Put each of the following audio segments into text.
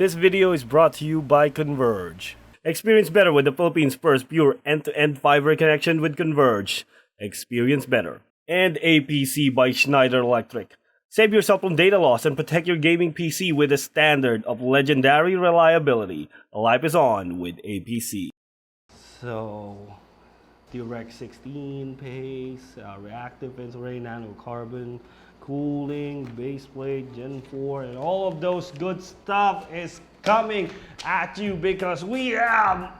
This video is brought to you by Converge. Experience better with the Philippines' first pure end-to-end fiber connection with Converge. Experience better. And a PC by Schneider Electric. Save yourself from data loss and protect your gaming PC with a standard of legendary reliability. Life is on with APC. So, TRX16 pace, reactive insulate, nanocarbon, cooling, base plate, Gen 4, and all of those good stuff is coming at you because we have,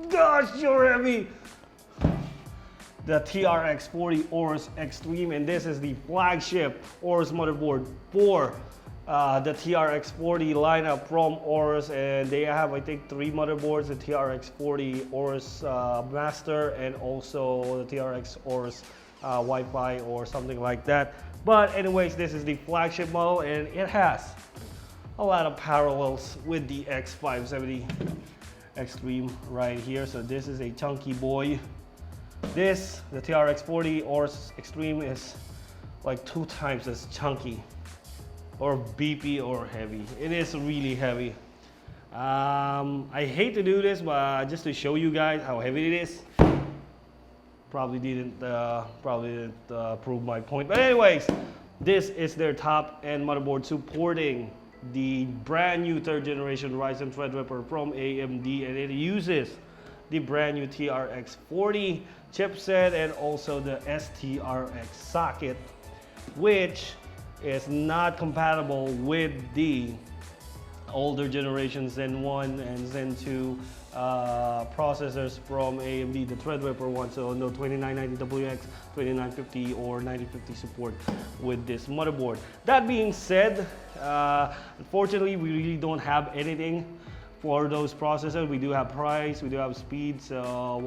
gosh, you're heavy, the TRX40 AORUS Extreme, and this is the flagship AORUS motherboard for the TRX40 lineup from AORUS, and they have, I think, 3 motherboards: the TRX40 AORUS Master and also the TRX AORUS Wi-Fi or something like that. But anyways, this is the flagship model, and it has a lot of parallels with the X570 Extreme right here. So this is a chunky boy. This, the TRX40 AORUS Extreme, is like 2 times as chunky or beefy or heavy. It is really heavy. I hate to do this, but just to show you guys how heavy it is. Probably didn't prove my point. But anyways, this is their top end motherboard supporting the brand new 3rd generation Ryzen Threadripper from AMD, and it uses the brand new TRX40 chipset and also the STRX socket, which is not compatible with the older generation Zen 1 and Zen 2 processors from AMD, the Threadripper one. So no 2990WX, 2950 or 9050 support with this motherboard. That being said, unfortunately we really don't have anything for those processors. We do have price, we do have speed, so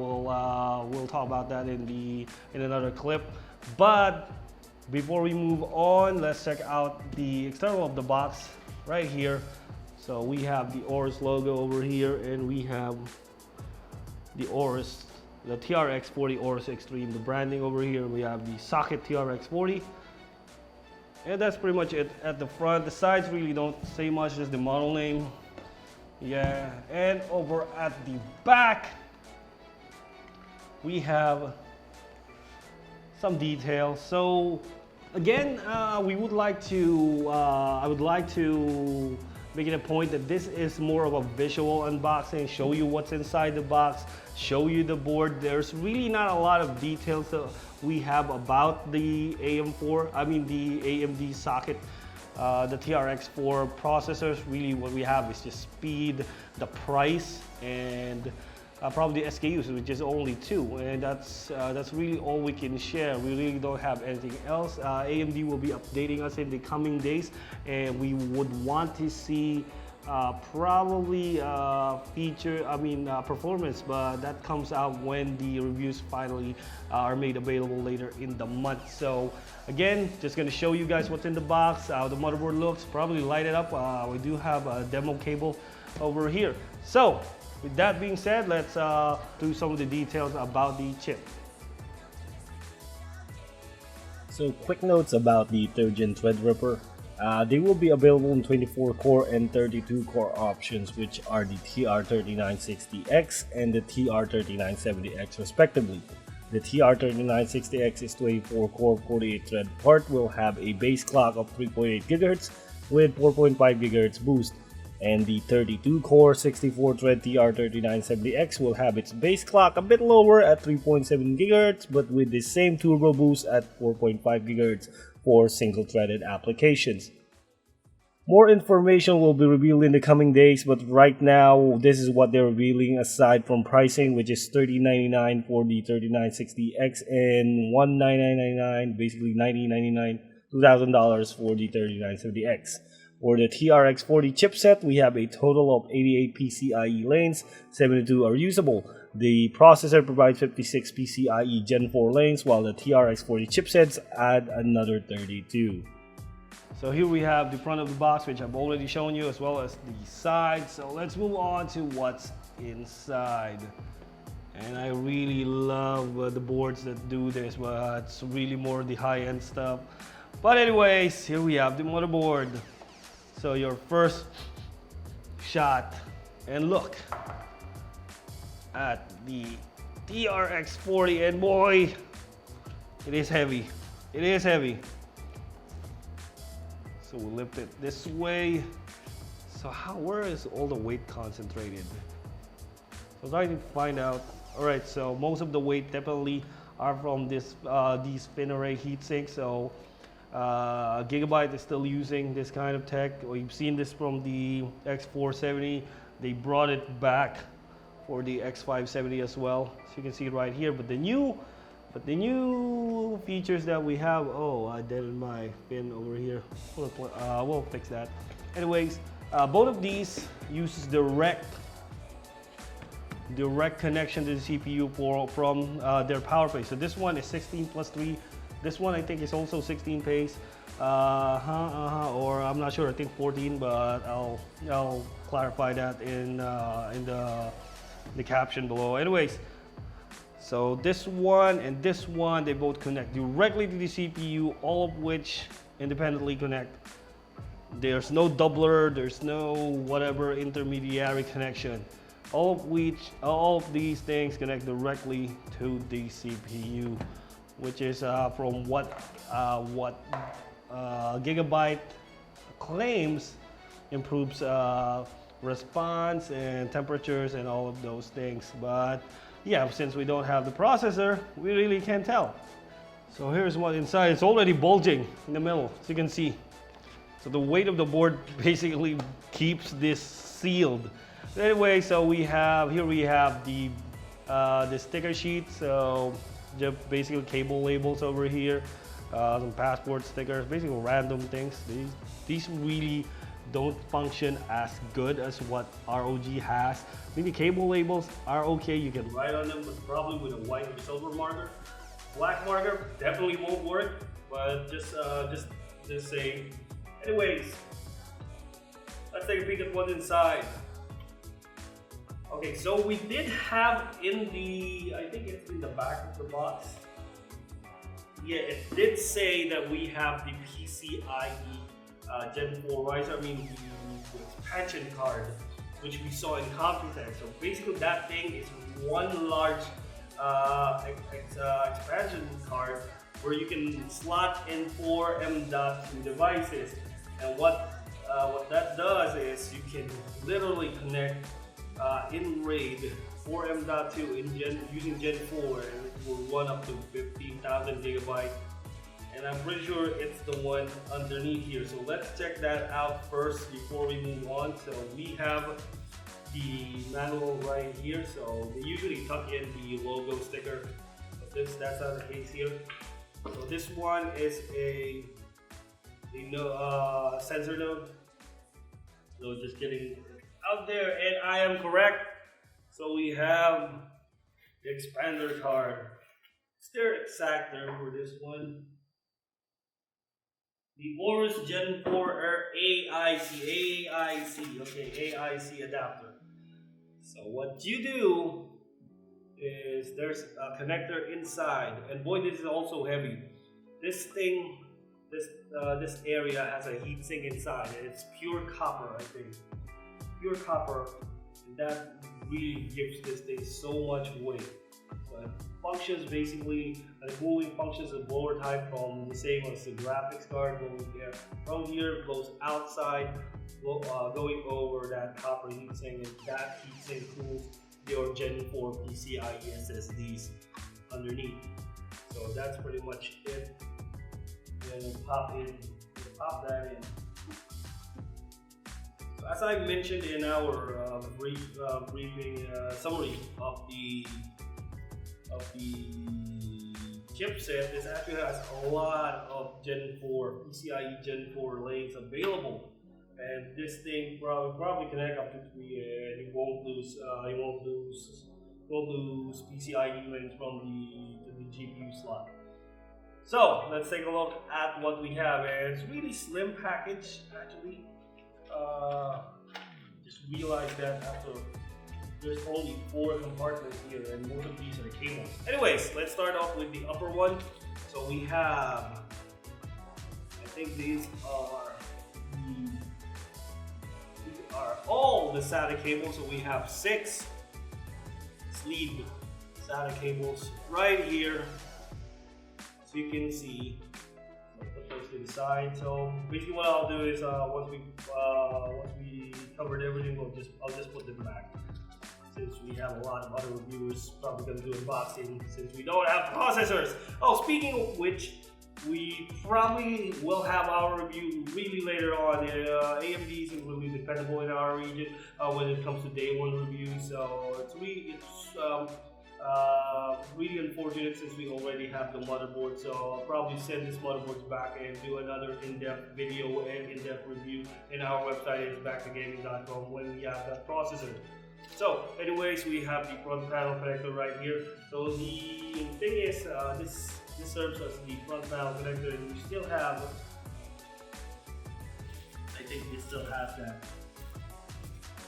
we'll talk about that in another clip. But before we move on, let's check out the external of the box right here. So we have the AORUS logo over here, and we have the AORUS, the TRX40 AORUS Extreme, the branding over here. We have the socket TRX40, and that's pretty much it at the front. The sides really don't say much, just the model name. Yeah, and over at the back, we have some details. So again, we would like to, I would like to make it a point that this is more of a visual unboxing, show you what's inside the box, show you the board. There's really not a lot of details that we have about the the AMD socket, the TRX4 processors. Really what we have is just speed, the price, and probably the SKUs, which is only 2, and that's really all we can share. We really don't have anything else. AMD will be updating us in the coming days, and we would want to see probably performance, but that comes out when the reviews finally are made available later in the month. So again, just going to show you guys what's in the box, how the motherboard looks, probably light it up. We do have a demo cable over here. So with that being said, let's do some of the details about the chip. So quick notes about the 3rd gen Threadripper. They will be available in 24 core and 32 core options, which are the TR3960X and the TR3970X respectively. The TR3960X is 24 core 48 thread part, will have a base clock of 3.8 GHz with 4.5 GHz boost. And the 32-core 64-thread TR3970X will have its base clock a bit lower at 3.7 GHz, but with the same turbo boost at 4.5 GHz for single-threaded applications. More information will be revealed in the coming days, but right now this is what they're revealing aside from pricing, which is $3099 for the 3960X and $1999, basically $1999, $2,000 for the 3970X. For the TRX40 chipset, we have a total of 88 PCIe lanes, 72 are usable. The processor provides 56 PCIe Gen 4 lanes, while the TRX40 chipsets add another 32. So here we have the front of the box, which I've already shown you, as well as the side. So let's move on to what's inside. And I really love the boards that do this, but it's really more the high-end stuff. But anyways, here we have the motherboard. So your first shot and look at the TRX40, and boy, it is heavy. It is heavy. So we'll lift it this way. So where is all the weight concentrated? So trying to find out. All right, so most of the weight definitely are from this these fin array heatsink. So Gigabyte is still using this kind of tech. We've seen this from the X470. They brought it back for the X570 as well. So you can see it right here. But the new features that we have. Oh, I dented my pin over here. We'll fix that. Anyways, both of these uses direct connection to the CPU from their power pace. So this one is 16 plus 3. This one I think is also 16 pace, or I'm not sure. I think 14, but I'll clarify that in the caption below. Anyways, so this one and this one, they both connect directly to the CPU, all of which independently connect. There's no doubler, there's no whatever intermediary connection. All of these things connect directly to the CPU, which is from what Gigabyte claims improves response and temperatures and all of those things. But yeah, since we don't have the processor, we really can't tell. So here's what inside. It's already bulging in the middle, as you can see. So the weight of the board basically keeps this sealed. Anyway, so we have the sticker sheet. So just basically cable labels over here, some passport stickers, basically random things. These really don't function as good as what ROG has. I mean, the cable labels are okay. You can write on them, but probably with a white or silver marker. Black marker definitely won't work, but just saying. Anyways, let's take a peek at what's inside. Okay, so we did have in the, I think it's in the back of the box. Yeah, it did say that we have the PCIe Gen 4 Ryzen, the expansion card, which we saw in Computex. So basically that thing is one large expansion card where you can slot in 4 M.2 devices. And what that does is you can literally connect in RAID 4 M.2 using Gen 4, and it will run up to 15,000 gigabytes. And I'm pretty sure it's the one underneath here. So let's check that out first before we move on. So we have the manual right here. So they usually tuck in the logo sticker, but that's not the case here. So this one is a sensor node. So just getting out there, and I am correct. So we have the expander card. Is there exactor for this one? The AORUS Gen 4 AIC, okay, AIC adapter. So what you do is there's a connector inside, and boy, this is also heavy. This thing, this area has a heatsink inside, and it's pure copper, I think. Pure copper, and that really gives this thing so much weight. So it functions basically, the cooling functions of blower type from the same as the graphics card, going here. From here, goes outside, going over that copper heatsink, and that heatsink cools your Gen 4 PCIe SSDs underneath. So that's pretty much it. And we'll pop that in. So as I mentioned in our briefing summary of the chipset, this actually has a lot of Gen 4 PCIe Gen 4 lanes available, and this thing probably connect up to 3, and you won't lose PCIe lanes from the GPU slot. So let's take a look at what we have, and it's really slim package actually. Just realized that after there's only 4 compartments here, and most of these are cables. Anyways, let's start off with the upper one. So we have, I think these are are all the SATA cables. So we have 6 sleeved SATA cables right here, as you can see. Put those to the side. So basically, what I'll do is once we covered everything, I'll just put them back. Since we have a lot of other reviewers probably gonna do unboxing since we don't have processors. Oh, speaking of which, we probably will have our review really later on. AMD is really dependable in our region when it comes to day one reviews. So it's really unfortunate since we already have the motherboard. So I'll probably send this motherboard back and do another in-depth video and in-depth review in our website. It's backtogaming.com when we have that processor. So anyways, we have the front panel connector right here. So the thing is, this serves as the front panel connector, and we still have, I think it still has that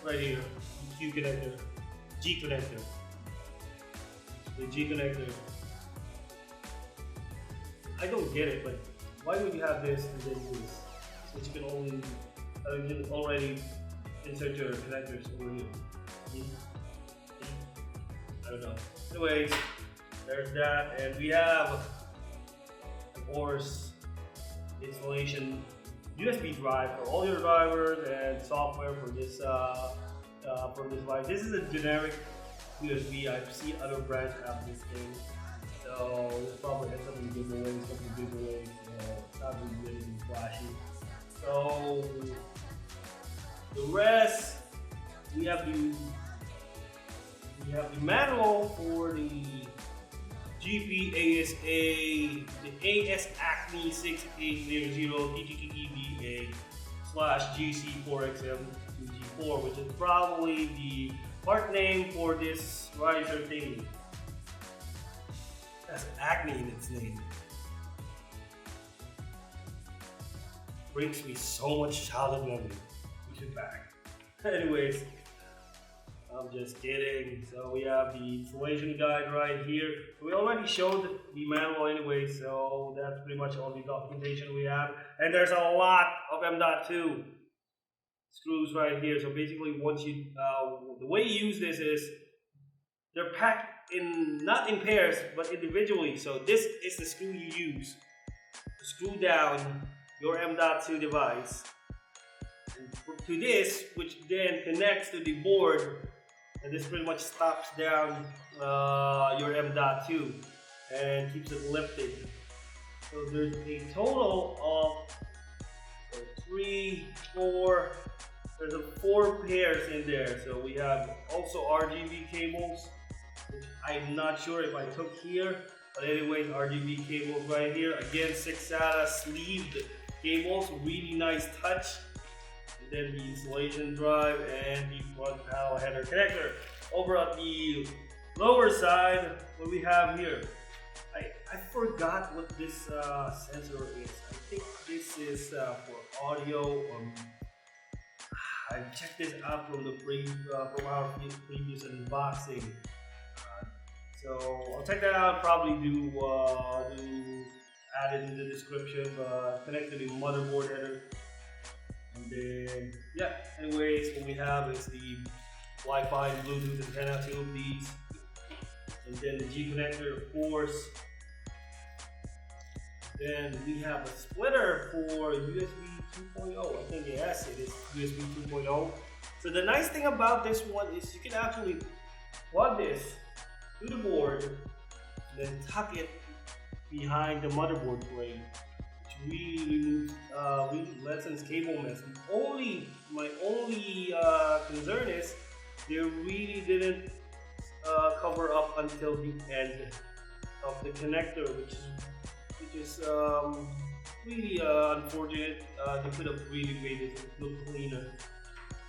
right here, the Q connector, G connector, the G connector. I don't get it, but why would you have this and then this? Since you can already insert your connectors over here. I don't know. Anyways, there's that, and we have, of course, installation USB drive for all your drivers and software for this device. This is a generic USB. I've seen other brands have this thing, so this probably has some giveaways. It's not really flashy. So the rest, we have the manual for the GPASA, the AS Acme 6800 TTTBA /GC4XM 2G4, which is probably the part name for this riser thingy. That's Acme in its name. Brings me so much childhood memory. We should back. Anyways, I'm just kidding. So we have the installation guide right here. We already showed the manual anyway, so that's pretty much all the documentation we have. And there's a lot of M.2 screws right here. So basically, once you, the way you use this is they're packed in, not in pairs, but individually. So this is the screw you use to screw down your M.2 device to this, which then connects to the board. And this pretty much stops down your M.2 and keeps it lifted. So there's a total of 3, 4, there's 4 pairs in there. So we have also Rgb cables, which I'm not sure if I took here. But anyways, Rgb cables right here. Again, 6 SATA sleeved cables, really nice touch. Then the installation drive and the front panel header connector. Over at the lower side, what we have here, I forgot what this sensor is. I think this is for audio. I checked this out from the from our previous unboxing. So I'll check that out. Probably do add it in the description. Connect to the motherboard header. And then, yeah, anyways, what we have is the Wi-Fi and Bluetooth antenna, 2 of these. And then the G connector, of course. Then we have a splitter for USB 2.0. I think, yes, it is USB 2.0. So the nice thing about this one is you can actually plug this to the board, then tuck it behind the motherboard frame. Really lessens cable mess. My only concern is they really didn't cover up until the end of the connector, which is really unfortunate. They could have really made it look cleaner.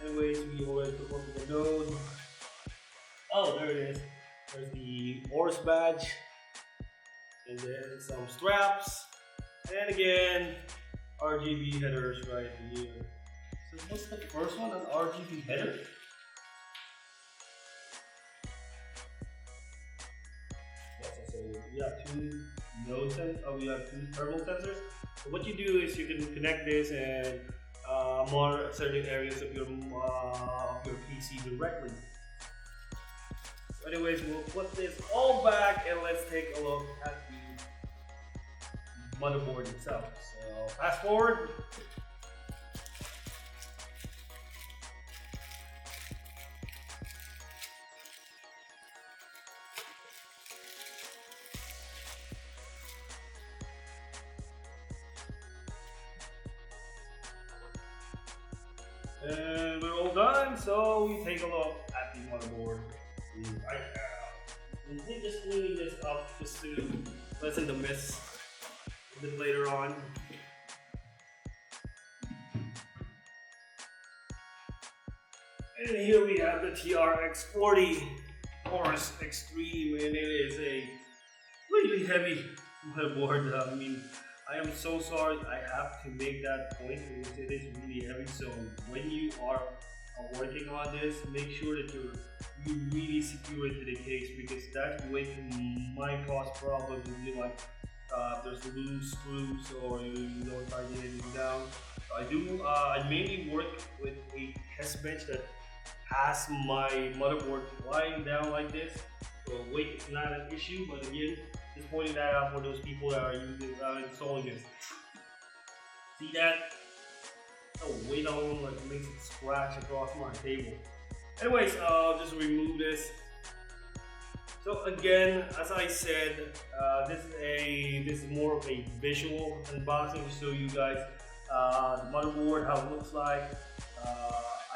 Anyways, we already took one of the node. Oh, there it is. There's the AORUS badge, and then some straps. And again, Rgb headers right here. So what's the first one, an Rgb header? So we have 2 node sensors, we have 2 thermal sensors. So what you do is you can connect this and more certain areas of your PC directly. Anyways, we'll put this all back and let's take a look at the motherboard itself. So fast forward. And we're all done, so we take a look at the motherboard right now. And we're just cleaning this up just to lessen the mess a bit later on. And here we have the TRX40 AORUS Extreme, and it is a really heavy motherboard. I mean, I am so sorry I have to make that point because it is really heavy. So when you are working on this, make sure that you really secure it to the case, because that weight might cause problems if you like there's loose screws or you don't tighten anything down. So I mainly work with a test bench that has my motherboard lying down like this. So weight is not an issue, but again, just pointing that out for those people that are installing this. See that? The weight alone like makes it scratch across my table. Anyways, I'll just remove this. So again, as I said, this is more of a visual unboxing to show you guys the motherboard, how it looks like.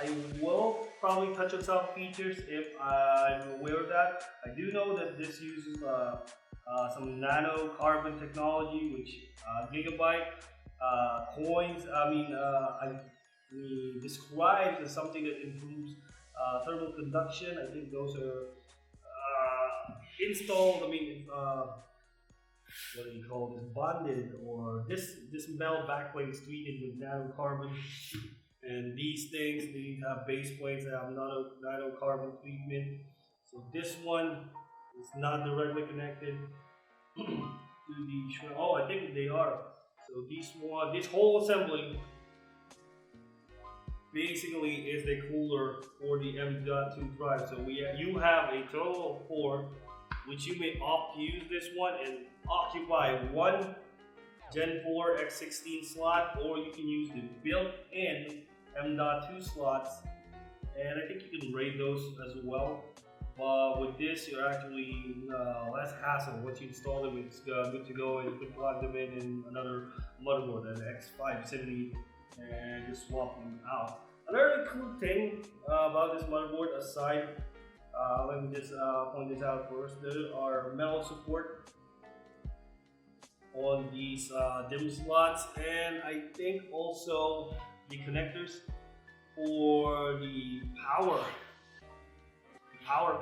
I will probably touch on some features if I'm aware of that. I do know that this uses some nano carbon technology, which Gigabyte coins. I described as something that improves thermal conduction. I think those are installed. What do you call this? Bonded, or this metal backplate is treated with nano carbon. And these things, they have base plates that have nano carbon treatment. So this one is not directly connected to the shrink. Oh, I think they are. So this whole assembly basically is the cooler for the M.2 drive. So you have a total of 4, which you may opt to use this one and occupy one Gen 4 X16 slot, or you can use the built-in M.2 slots, and I think you can raid those as well. But with this, you're actually less hassle. Once you install them, it's good to go, and you can plug them in another motherboard, an X570, and just swap them out. Another cool thing about this motherboard, aside, let me just point this out first. There are metal support on these DIMM slots, and I think also the connectors for the power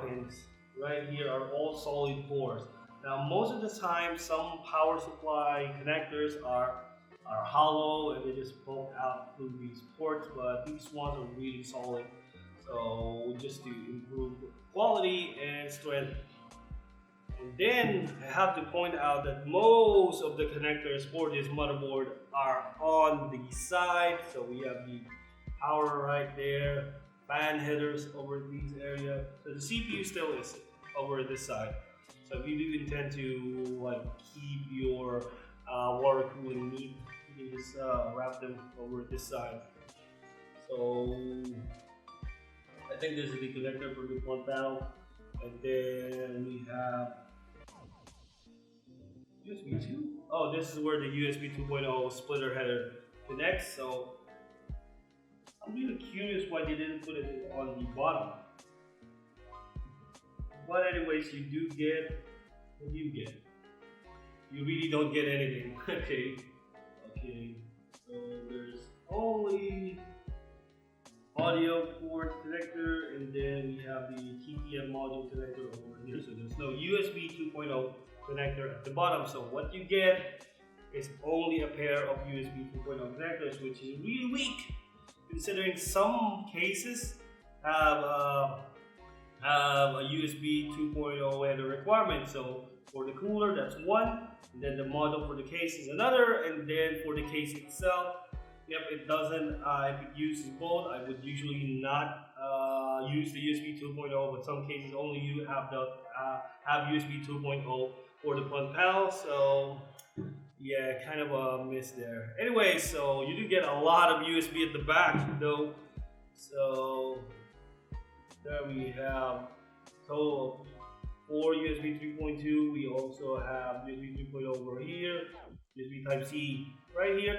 pins right here are all solid cores. Now most of the time some power supply connectors are hollow and they just poke out through these ports, but these ones are really solid, so just to improve quality and strength. And then I have to point out that most of the connectors for this motherboard are on the side. So we have the power right there, fan headers over these areas. So the CPU still is over this side. So if you do intend to keep your water cooling neat, you can just wrap them over this side. So I think this is the connector for the front panel, and then we have USB 2. Oh, this is where the USB 2.0 splitter header connects. So I'm really curious why they didn't put it on the bottom. But anyways, you do get what you get. You really don't get anything. Okay. So there's only audio port connector, and then we have the TTM module connector over here. So there's no USB 2.0 connector at the bottom. So what you get is only a pair of USB 2.0 connectors, which is really weak, considering some cases have a USB 2.0 header requirement. So for the cooler, that's one, and then the module for the case is another, and then for the case itself, Yep, it doesn't. It uses both. I would usually not use the USB 2.0, but some cases only you have the have USB 2.0 for the front panel. So yeah, kind of a miss there. Anyway, so you do get a lot of USB at the back though. So there we have total of 4 USB 3.2. We also have USB 3.0 over here, USB Type C right here,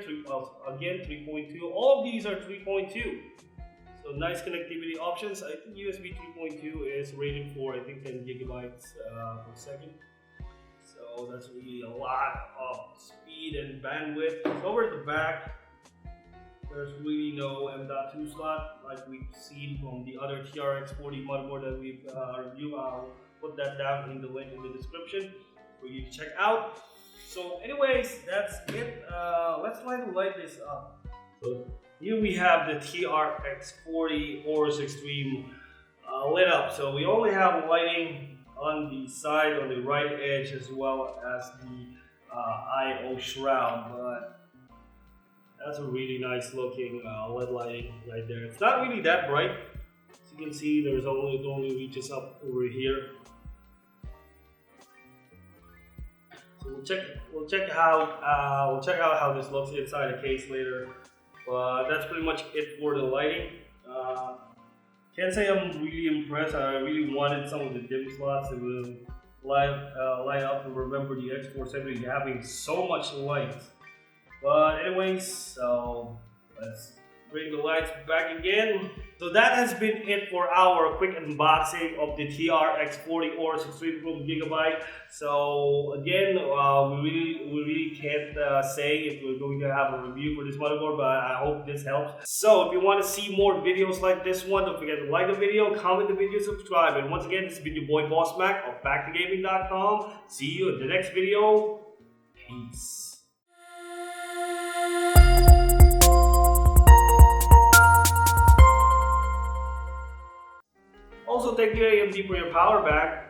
again 3.2. All of these are 3.2. So nice connectivity options. I think USB 3.2 is rated for, I think, 10 gigabytes per second. So that's really a lot of speed and bandwidth. So over at the back, there's really no M.2 slot like we've seen from the other TRX40 motherboard that we've reviewed. I'll put that down in the link in the description for you to check out. So anyways, that's it. Let's try to light this up. So here we have the TRX40 AORUS Extreme lit up. So we only have lighting on the side, on the right edge, as well as the I/O shroud. But that's a really nice looking LED lighting right there. It's not really that bright. As you can see, it only reaches up over here. So we'll check out how this looks inside the case later. But that's pretty much it for the lighting. Can't say I'm really impressed. I really wanted some of the dim slots to light up. And remember the X470 having so much light. But anyways, so let's bring the lights back again. So that has been it for our quick unboxing of the TRX40 AORUS Extreme from Gigabyte. So again, we really can't say if we're going to have a review for this motherboard, but I hope this helps. So if you want to see more videos like this one, don't forget to like the video, comment the video, subscribe. And once again, this has been your boy Boss Mac of BackToGaming.com. See you in the next video. Peace. Also, thank you AMD for your power back.